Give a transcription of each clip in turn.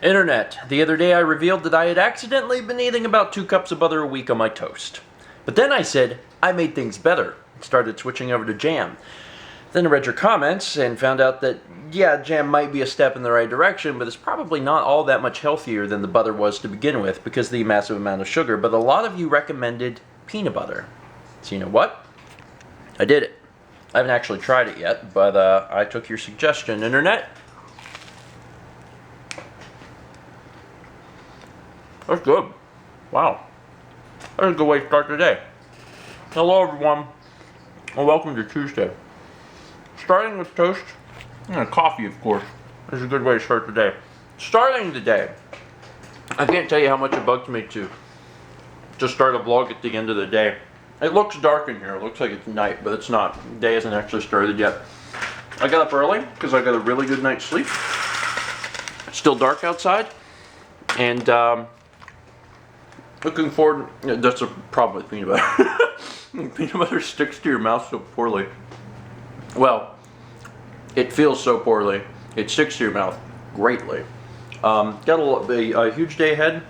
Internet, the other day I revealed that I had accidentally been eating about 2 cups of butter a week on my toast. But then I said I made things better and started switching over to jam. Then I read your comments and found out that, yeah, jam might be a step in the right direction, but it's probably not all that much healthier than the butter was to begin with because of the massive amount of sugar. But a lot of you recommended peanut butter. So you know what? I did it. I haven't actually tried it yet, but I took your suggestion, Internet. That's good. Wow. That's a good way to start the day. Hello everyone, and welcome to Tuesday. Starting with toast and coffee, of course, is a good way to start the day. Starting the day, I can't tell you how much it bugs me to just start a vlog at the end of the day. It looks dark in here, it looks like it's night, but it's not. The day hasn't actually started yet. I got up early because I got a really good night's sleep. It's still dark outside, and looking forward. That's a problem with peanut butter. Peanut butter sticks to your mouth so poorly. Well, it feels so poorly. It sticks to your mouth greatly. Got a huge day ahead,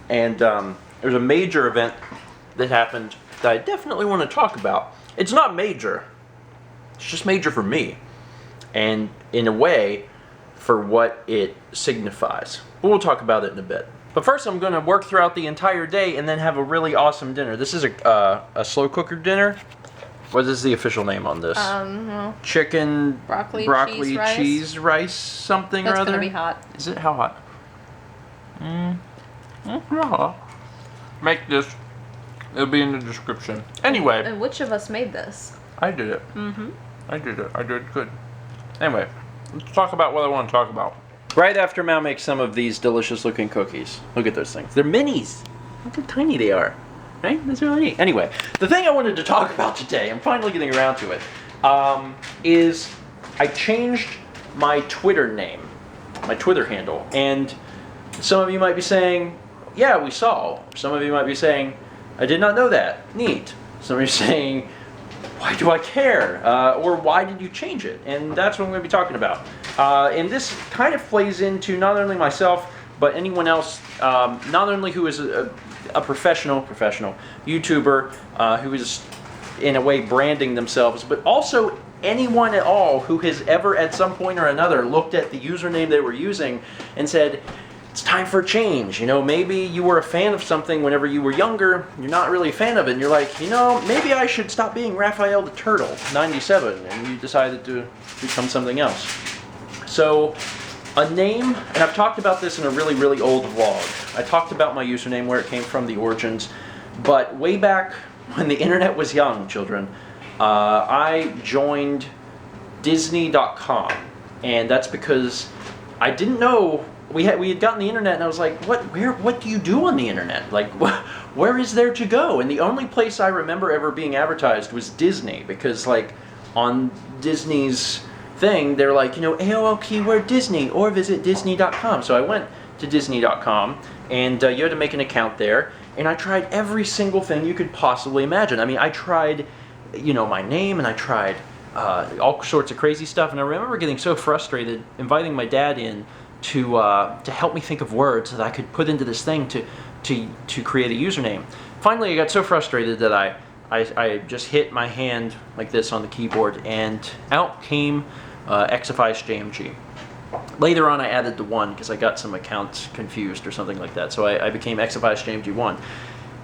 and there's a major event that happened that I definitely want to talk about. It's not major. It's just major for me, and in a way, for what it signifies. But we'll talk about it in a bit. But first I'm going to work throughout the entire day and then have a really awesome dinner. This is a slow cooker dinner. What is the official name on this? No. Chicken, broccoli cheese rice, something That's or other? That's going to be hot. Is it? How hot? Yeah. Make this. It'll be in the description. Anyway. And which of us made this? I did it. I did it. I did it good. Anyway, let's talk about what I want to talk about. Right after Mal makes some of these delicious looking cookies. Look at those things. They're minis. Look how tiny they are. Right? That's really neat. Anyway, the thing I wanted to talk about today, I'm finally getting around to it, is I changed my Twitter name, my Twitter handle. And some of you might be saying, yeah, we saw. Some of you might be saying, I did not know that. Neat. Some of you are saying, why do I care? Or why did you change it? And that's what I'm going to be talking about. And this kind of plays into not only myself, but anyone else, not only who is a professional YouTuber who is in a way branding themselves, but also anyone at all who has ever at some point or another looked at the username they were using and said, it's time for a change. You know, maybe you were a fan of something whenever you were younger, you're not really a fan of it, and you're like, you know, maybe I should stop being Raphael the Turtle, 97, and you decided to become something else. So, a name, and I've talked about this in a really, really old vlog. I talked about my username, where it came from, the origins, but way back when the internet was young, children, I joined Disney.com, and that's because I didn't know. We had gotten the internet, and I was like, what do you do on the internet? Like, where is there to go? And the only place I remember ever being advertised was Disney, because like on Disney's thing, they're like, you know, AOL keyword Disney or visit Disney.com. So I went to Disney.com, and you had to make an account there, and I tried every single thing you could possibly imagine. I mean, I tried, you know, my name, and I tried all sorts of crazy stuff, and I remember getting so frustrated, inviting my dad in to help me think of words that I could put into this thing to create a username. Finally, I got so frustrated that I just hit my hand like this on the keyboard, and out came XFISJMG. Later on, I added the 1 because I got some accounts confused or something like that, so I became XFISJMG1.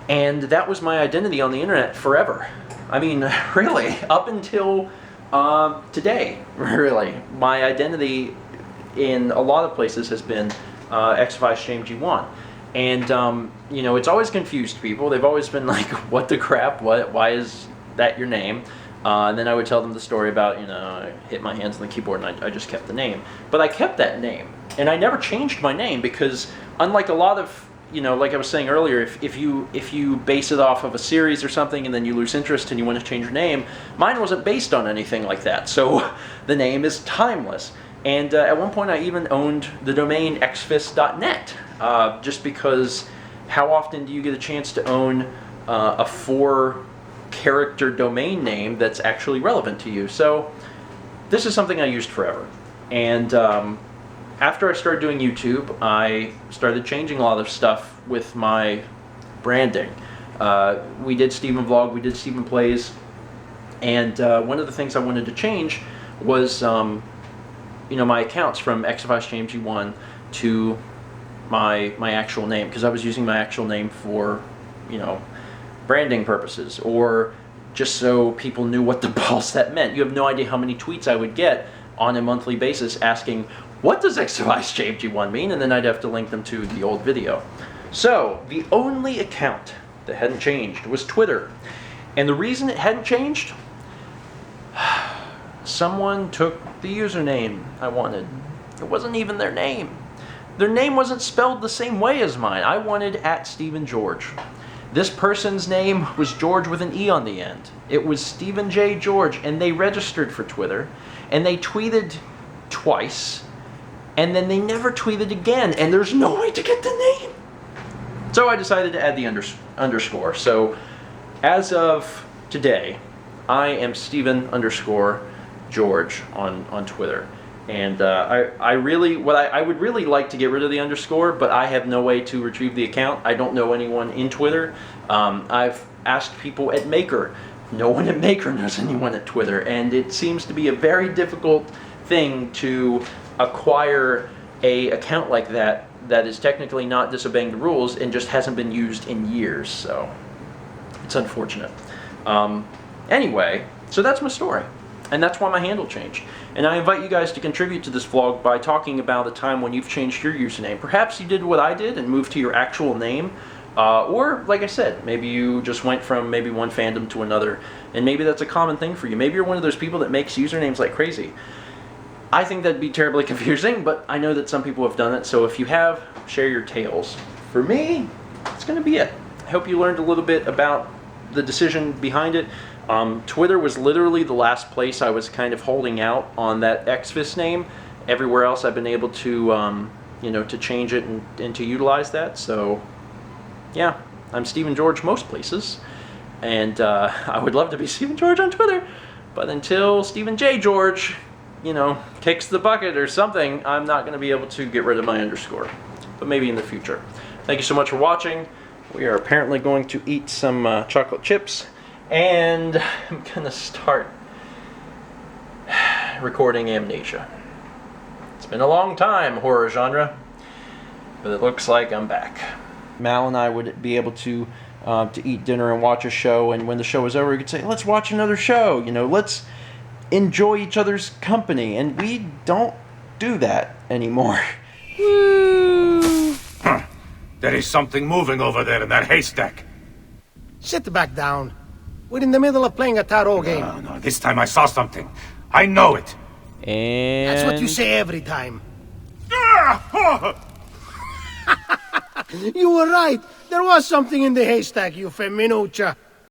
And that was my identity on the internet forever. I mean, really, up until today, really. My identity in a lot of places has been XFISJMG1. And, you know, it's always confused people. They've always been like, what the crap? Why is that your name? And then I would tell them the story about, you know, I hit my hands on the keyboard and I just kept the name. But I kept that name. And I never changed my name because unlike a lot of, you know, like I was saying earlier, if you base it off of a series or something and then you lose interest and you want to change your name, mine wasn't based on anything like that. So the name is timeless. And at one point I even owned the domain xfist.net, just because how often do you get a chance to own a 4-character domain name that's actually relevant to you? So this is something I used forever. And after I started doing YouTube, I started changing a lot of stuff with my branding. We did Steven Vlog, we did Steven Plays, and one of the things I wanted to change was, my accounts from XFISJamesG1 to my actual name, because I was using my actual name for, branding purposes, or just so people knew what the balls that meant. You have no idea how many tweets I would get on a monthly basis asking, what does XFISJamesG1 mean? And then I'd have to link them to the old video. So, the only account that hadn't changed was Twitter. And the reason it hadn't changed? Someone took the username I wanted. It wasn't even their name. Their name wasn't spelled the same way as mine. I wanted @StephenGeorge. This person's name was George with an E on the end. It was Stephen J. George, and they registered for Twitter, and they tweeted twice, and then they never tweeted again, and there's no way to get the name. So I decided to add the underscore. So as of today, I am Stephen_George on Twitter. And I would really like to get rid of the underscore, but I have no way to retrieve the account. I don't know anyone in Twitter. I've asked people at Maker. No one at Maker knows anyone at Twitter, and it seems to be a very difficult thing to acquire a account like that is technically not disobeying the rules and just hasn't been used in years, so it's unfortunate. Anyway, so that's my story. And that's why my handle changed. And I invite you guys to contribute to this vlog by talking about a time when you've changed your username. Perhaps you did what I did and moved to your actual name. Or, like I said, maybe you just went from maybe one fandom to another. And maybe that's a common thing for you. Maybe you're one of those people that makes usernames like crazy. I think that'd be terribly confusing, but I know that some people have done it. So if you have, share your tales. For me, that's going to be it. I hope you learned a little bit about the decision behind it. Twitter was literally the last place I was kind of holding out on that XFIS name. Everywhere else I've been able to, to change it and to utilize that. So, yeah, I'm Stephen George most places. And I would love to be Stephen George on Twitter. But until Stephen J. George, kicks the bucket or something, I'm not going to be able to get rid of my underscore. But maybe in the future. Thank you so much for watching. We are apparently going to eat some chocolate chips. And I'm gonna start recording Amnesia. It's been a long time, horror genre, but it looks like I'm back. Mal and I would be able to eat dinner and watch a show, and when the show was over, we could say, let's watch another show, let's enjoy each other's company, and we don't do that anymore. Woo! There is something moving over there in that haystack. Sit back down. We're in the middle of playing a tarot game. No, this time I saw something. I know it. And that's what you say every time. You were right. There was something in the haystack, you feminucha.